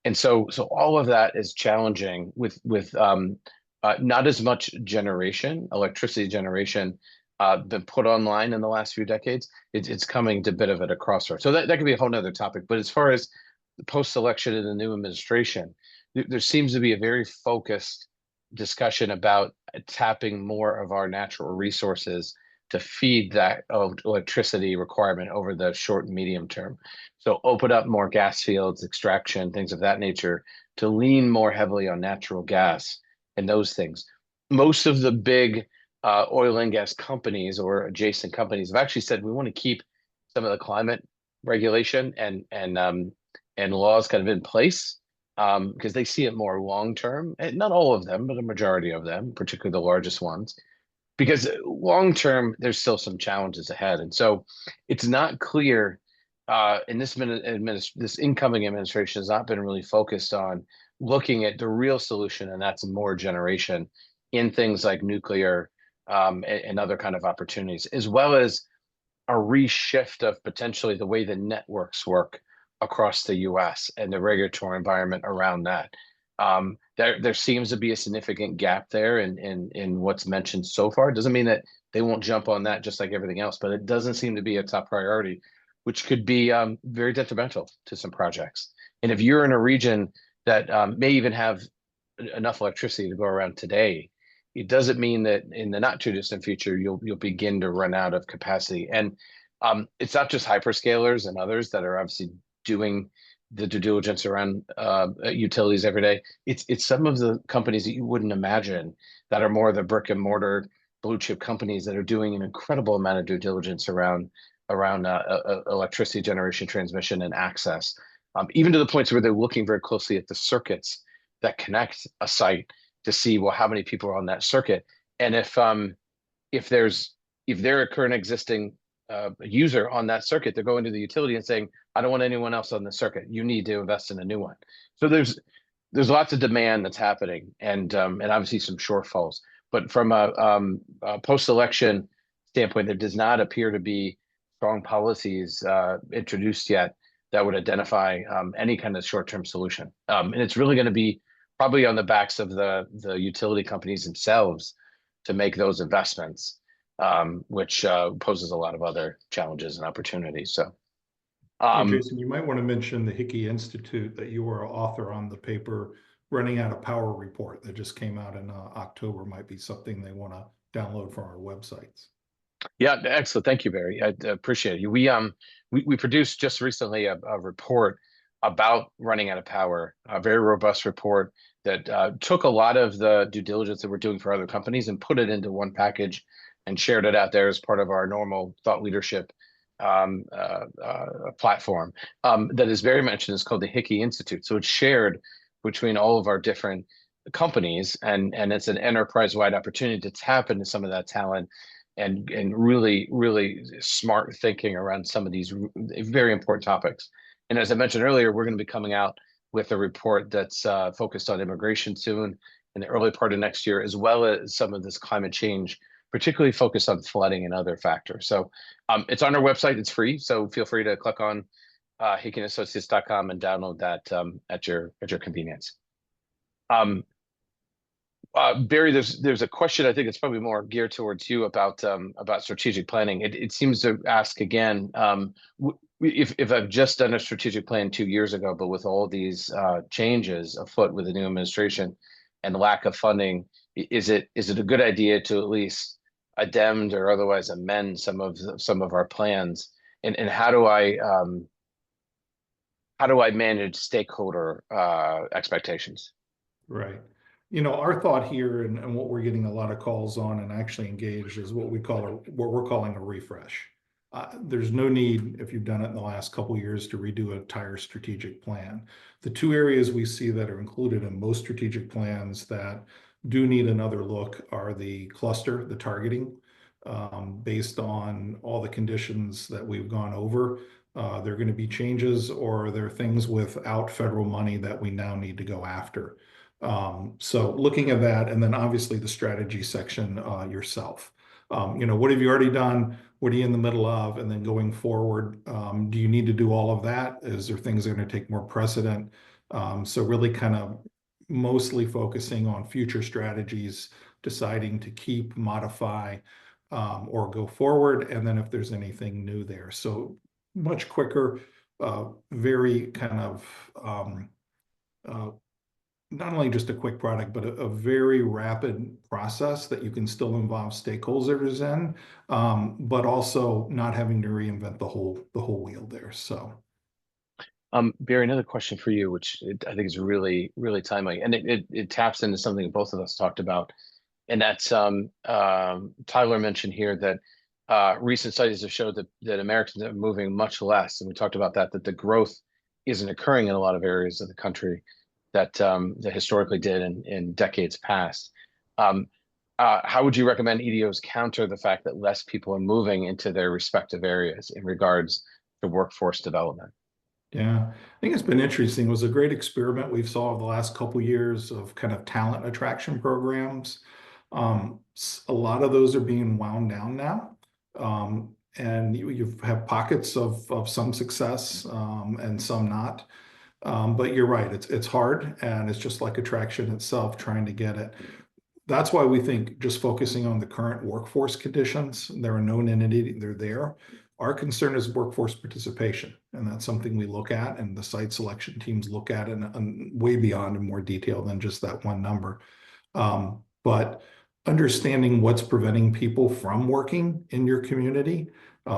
And so all of that is challenging with Not as much generation, electricity generation, been put online in the last few decades. It's coming to a bit of at a crossroads. So that could be a whole nother topic. But as far as the post-election and the new administration, there seems to be a very focused discussion about tapping more of our natural resources to feed that electricity requirement over the short and medium term. So open up more gas fields, extraction, things of that nature, to lean more heavily on natural gas and those things. Most of the big oil and gas companies or adjacent companies have actually said we want to keep some of the climate regulation and laws kind of in place, because they see it more long term. And not all of them, but a majority of them, particularly the largest ones, because long term there's still some challenges ahead, and so it's not clear. And this incoming administration has not been really focused on looking at the real solution, and that's more generation in things like nuclear, and other kind of opportunities, as well as a reshift of potentially the way the networks work across the US and the regulatory environment around that. There seems to be a significant gap there in what's mentioned so far. It doesn't mean that they won't jump on that just like everything else, but it doesn't seem to be a top priority, which could be very detrimental to some projects. And if you're in a region that may even have enough electricity to go around today, it doesn't mean that in the not too distant future you'll begin to run out of capacity. And it's not just hyperscalers and others that are obviously doing the due diligence around utilities every day. It's some of the companies that you wouldn't imagine that are more the brick and mortar blue chip companies that are doing an incredible amount of due diligence around electricity generation, transmission, and access, even to the points where they're looking very closely at the circuits that connect a site to see, well, how many people are on that circuit, and if there's if they're a current existing user on that circuit, they're going to the utility and saying, I don't want anyone else on the circuit. You need to invest in a new one. So there's lots of demand that's happening, and obviously some shortfalls. But from a post-election standpoint, there does not appear to be strong policies introduced yet that would identify any kind of short-term solution. And it's really going to be probably on the backs of the utility companies themselves to make those investments, which poses a lot of other challenges and opportunities. So, Hey, um, Jason, you might want to mention the Hickey Institute that you were an author on the paper Running Out of Power report that just came out in October. Might be something they want to download from our websites. yeah, excellent. Thank you, Barry. I appreciate you. We produced just recently a report about running out of power, a very robust report that took a lot of the due diligence that we're doing for other companies and put it into one package and shared it out there as part of our normal thought leadership platform that is very mentioned. It's called the Hickey Institute. So it's shared between all of our different companies, and it's an enterprise-wide opportunity to tap into some of that talent and really smart thinking around some of these very important topics. And as I mentioned earlier, we're going to be coming out with a report that's focused on immigration soon in the early part of next year, as well as some of this climate change, particularly focused on flooding and other factors. So it's on our website. It's free. So feel free to click on HickeyAssociates.com and download that at your convenience. Barry, there's a question. I think it's probably more geared towards you about strategic planning. It seems to ask again, if I've just done a strategic plan 2 years ago, but with all these changes afoot with the new administration and lack of funding, is it a good idea to at least addend or otherwise amend some of our plans? And how do I manage stakeholder expectations? Right. You know, our thought here and what we're getting a lot of calls on and actually engaged is what what we're calling a refresh. There's no need, if you've done it in the last couple of years, to redo an entire strategic plan. The two areas we see that are included in most strategic plans that do need another look are the cluster, the targeting, based on all the conditions that we've gone over. There are going to be changes, or there are things without federal money that we now need to go after. So looking at that, and then obviously the strategy section yourself. You know, what have you already done? What are you in the middle of? And then going forward, do you need to do all of that? Is there things that are going to take more precedent? So really kind of mostly focusing on future strategies, deciding to keep, modify, or go forward, and then if there's anything new there. So much quicker, very kind of uh, not only just a quick product, but a very rapid process that you can still involve stakeholders in, but also not having to reinvent the whole wheel there. So Barry, another question for you, which I think is really, really timely, and it taps into something both of us talked about, and that's Tyler mentioned here that recent studies have showed that Americans are moving much less, and we talked about that the growth isn't occurring in a lot of areas of the country that historically did in decades past. Um, how would you recommend EDOs counter the fact that less people are moving into their respective areas in regards to workforce development? yeah, I think it's been interesting. It was a great experiment we've saw over the last couple years of kind of talent attraction programs. A lot of those are being wound down now. And you have pockets of some success, and some not. But you're right, it's hard, and it's just like attraction itself, trying to get it. That's why we think just focusing on the current workforce conditions, they're a known entity, they're there. Our concern is workforce participation, and that's something we look at, and the site selection teams look at, and way beyond in more detail than just that one number. But understanding what's preventing people from working in your community.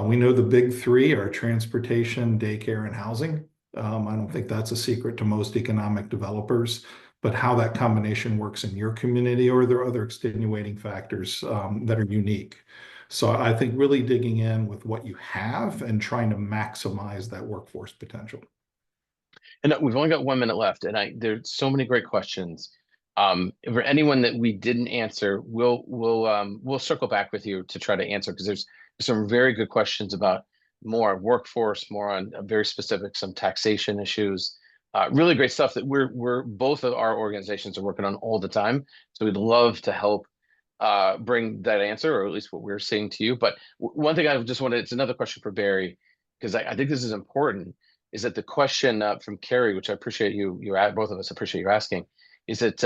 We know the big three are transportation, daycare, and housing. I don't think that's a secret to most economic developers, but how that combination works in your community, or are there other extenuating factors that are unique? So I think really digging in with what you have and trying to maximize that workforce potential. And we've only got 1 minute left, and there's so many great questions. For anyone that we didn't answer, we'll circle back with you to try to answer, because there's some very good questions about more workforce, more on very specific some taxation issues. Really great stuff that we're both of our organizations are working on all the time. So we'd love to help bring that answer, or at least what we're saying to you. But one thing I just wanted, it's another question for Barry, because I think this is important, is that the question from Carrie, which I appreciate both of us appreciate you asking, is that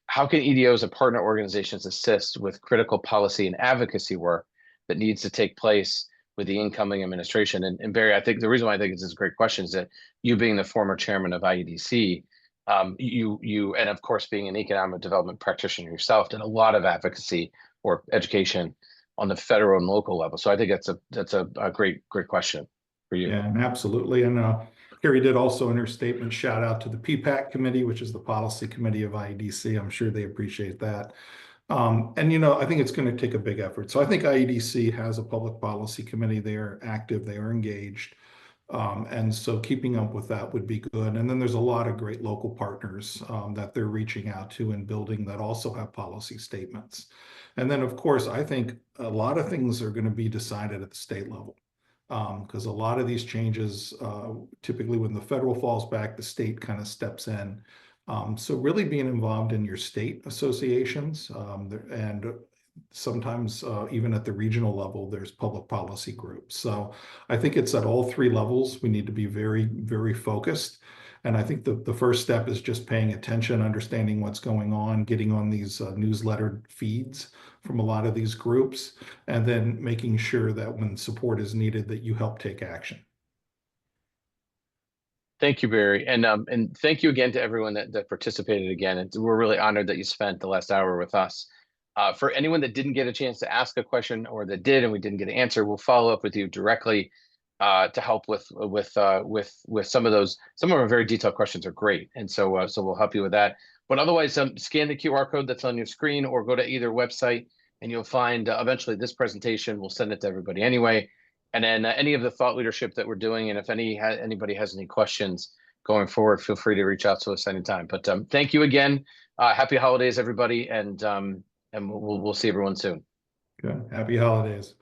how can EDOs and partner organizations assist with critical policy and advocacy work that needs to take place with the incoming administration? And Barry, I think the reason why I think this is a great question is that you being the former chairman of IEDC, you and of course being an economic development practitioner yourself, did a lot of advocacy or education on the federal and local level. So I think that's a great question for you. Yeah, and absolutely. And Carrie did also in her statement shout out to the PPAC committee, which is the policy committee of IEDC. I'm sure they appreciate that. And I think it's going to take a big effort. So I think IEDC has a public policy committee. They are active, they are engaged. And so keeping up with that would be good. And then there's a lot of great local partners that they're reaching out to and building that also have policy statements. And then, of course, I think a lot of things are going to be decided at the state level, because a lot of these changes, typically when the federal falls back, the state kind of steps in. So really being involved in your state associations, and sometimes even at the regional level, there's public policy groups. So I think it's at all three levels. We need to be very, very focused. And I think the first step is just paying attention, understanding what's going on, getting on these newsletter feeds from a lot of these groups, and then making sure that when support is needed, that you help take action. Thank you, Barry, and thank you again to everyone that participated again. And we're really honored that you spent the last hour with us. For anyone that didn't get a chance to ask a question, or that did and we didn't get an answer, we'll follow up with you directly to help with some of those. Some of our very detailed questions are great, and so we'll help you with that. But otherwise, scan the QR code that's on your screen, or go to either website, and you'll find eventually this presentation. We'll send it to everybody anyway. And then any of the thought leadership that we're doing, and if anybody has any questions going forward, feel free to reach out to us anytime. But thank you again. Happy holidays, everybody, and we'll see everyone soon. Good. Happy holidays.